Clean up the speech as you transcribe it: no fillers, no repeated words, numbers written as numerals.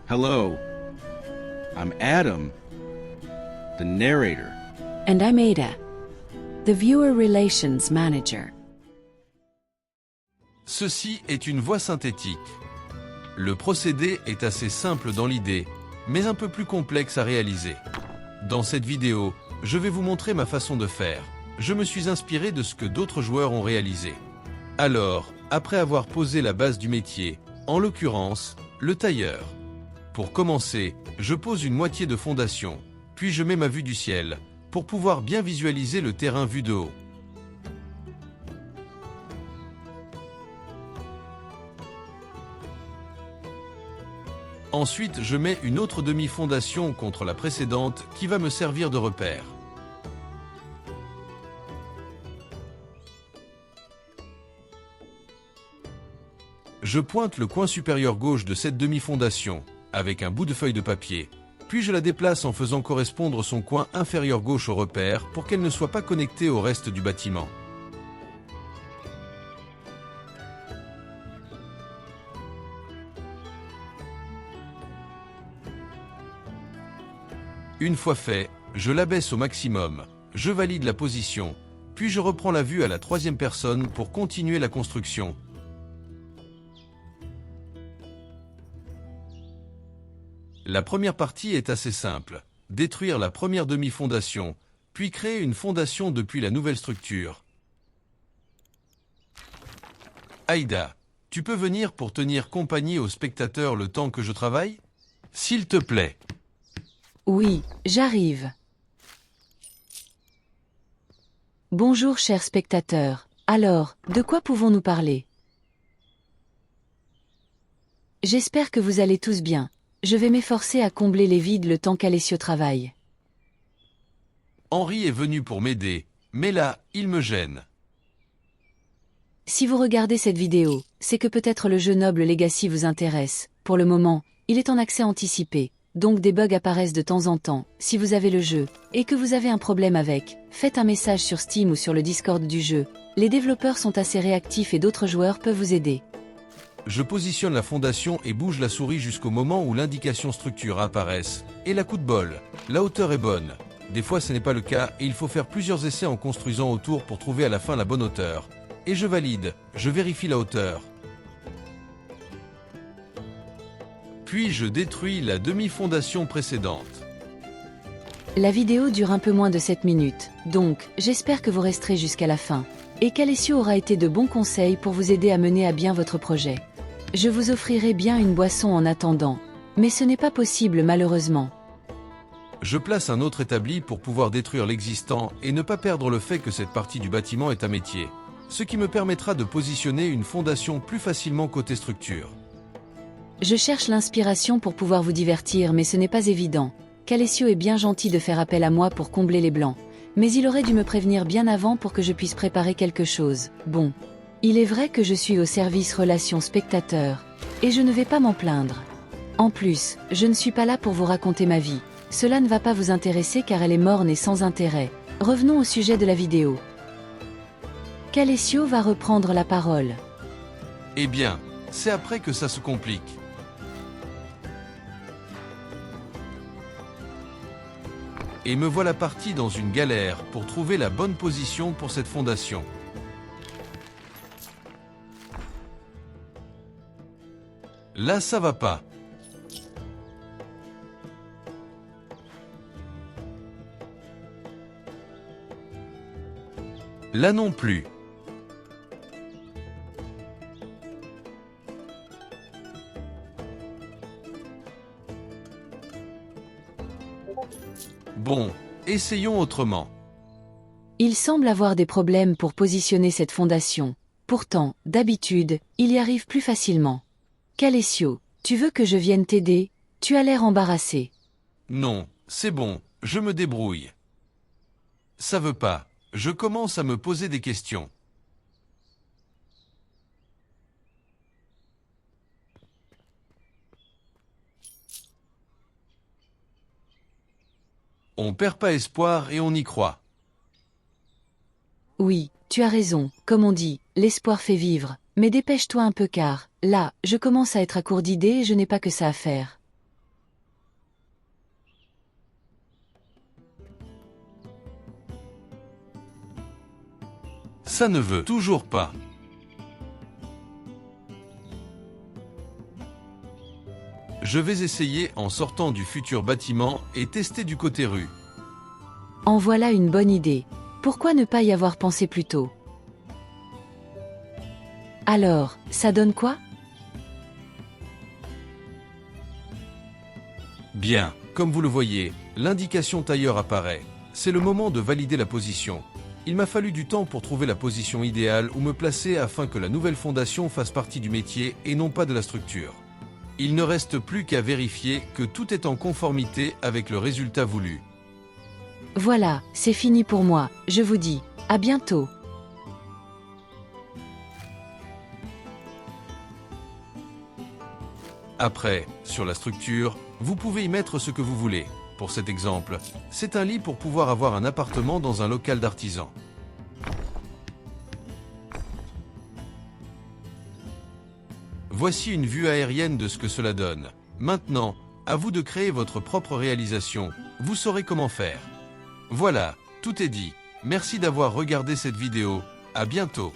Hello, I'm Adam, the narrator. And I'm Ada, the Viewer Relations Manager. Ceci est une voix synthétique. Le procédé est assez simple dans l'idée, mais un peu plus complexe à réaliser. Dans cette vidéo, je vais vous montrer ma façon de faire. Je me suis inspiré de ce que d'autres joueurs ont réalisé. Alors, après avoir posé la base du métier, en l'occurrence, le tailleur. Pour commencer, je pose une moitié de fondation, puis je mets ma vue du ciel, pour pouvoir bien visualiser le terrain vu de haut. Ensuite, je mets une autre demi-fondation contre la précédente qui va me servir de repère. Je pointe le coin supérieur gauche de cette demi-fondation avec un bout de feuille de papier, puis je la déplace en faisant correspondre son coin inférieur gauche au repère pour qu'elle ne soit pas connectée au reste du bâtiment. Une fois fait, je l'abaisse au maximum, je valide la position, puis je reprends la vue à la troisième personne pour continuer la construction. La première partie est assez simple, détruire la première demi-fondation, puis créer une fondation depuis la nouvelle structure. Aïda, tu peux venir pour tenir compagnie aux spectateurs le temps que je travaille? S'il te plaît. Oui, j'arrive. Bonjour chers spectateurs. Alors, de quoi pouvons-nous parler? J'espère que vous allez tous bien. Je vais m'efforcer à combler les vides le temps qu'Alessio travaille. Henri est venu pour m'aider, mais là, il me gêne. Si vous regardez cette vidéo, c'est que peut-être le jeu Noble Legacy vous intéresse. Pour le moment, il est en accès anticipé, donc des bugs apparaissent de temps en temps. Si vous avez le jeu, et que vous avez un problème avec, faites un message sur Steam ou sur le Discord du jeu. Les développeurs sont assez réactifs et d'autres joueurs peuvent vous aider. Je positionne la fondation et bouge la souris jusqu'au moment où l'indication structure apparaisse. Et la coup de bol, la hauteur est bonne. Des fois ce n'est pas le cas et il faut faire plusieurs essais en construisant autour pour trouver à la fin la bonne hauteur. Et je valide, je vérifie la hauteur. Puis je détruis la demi-fondation précédente. La vidéo dure un peu moins de 7 minutes, donc j'espère que vous resterez jusqu'à la fin. Et qu'Alessio aura été de bons conseils pour vous aider à mener à bien votre projet. Je vous offrirai bien une boisson en attendant, mais ce n'est pas possible malheureusement. Je place un autre établi pour pouvoir détruire l'existant et ne pas perdre le fait que cette partie du bâtiment est un métier, ce qui me permettra de positionner une fondation plus facilement côté structure. Je cherche l'inspiration pour pouvoir vous divertir mais ce n'est pas évident. Qu'Alessio est bien gentil de faire appel à moi pour combler les blancs, mais il aurait dû me prévenir bien avant pour que je puisse préparer quelque chose. Bon. Il est vrai que je suis au service relations spectateurs, et je ne vais pas m'en plaindre. En plus, je ne suis pas là pour vous raconter ma vie. Cela ne va pas vous intéresser car elle est morne et sans intérêt. Revenons au sujet de la vidéo. Qu'Alessio va reprendre la parole. Eh bien, c'est après que ça se complique. Et me voilà parti dans une galère pour trouver la bonne position pour cette fondation. Là, ça va pas. Là non plus. Bon, essayons autrement. Il semble avoir des problèmes pour positionner cette fondation. Pourtant, d'habitude, il y arrive plus facilement. Qu'Alessio, tu veux que je vienne t'aider? Tu as l'air embarrassé. Non, c'est bon, je me débrouille. Ça veut pas, je commence à me poser des questions. On perd pas espoir et on y croit. Oui, tu as raison, comme on dit, l'espoir fait vivre, mais dépêche-toi un peu car, là, je commence à être à court d'idées et je n'ai pas que ça à faire. Ça ne veut toujours pas. Je vais essayer en sortant du futur bâtiment et tester du côté rue. En voilà une bonne idée. Pourquoi ne pas y avoir pensé plus tôt? Alors, ça donne quoi? Bien, comme vous le voyez, l'indication tailleur apparaît. C'est le moment de valider la position. Il m'a fallu du temps pour trouver la position idéale où me placer afin que la nouvelle fondation fasse partie du métier et non pas de la structure. Il ne reste plus qu'à vérifier que tout est en conformité avec le résultat voulu. Voilà, c'est fini pour moi, je vous dis, à bientôt. Après, sur la structure, vous pouvez y mettre ce que vous voulez. Pour cet exemple, c'est un lit pour pouvoir avoir un appartement dans un local d'artisan. Voici une vue aérienne de ce que cela donne. Maintenant, à vous de créer votre propre réalisation. Vous saurez comment faire. Voilà, tout est dit. Merci d'avoir regardé cette vidéo. À bientôt.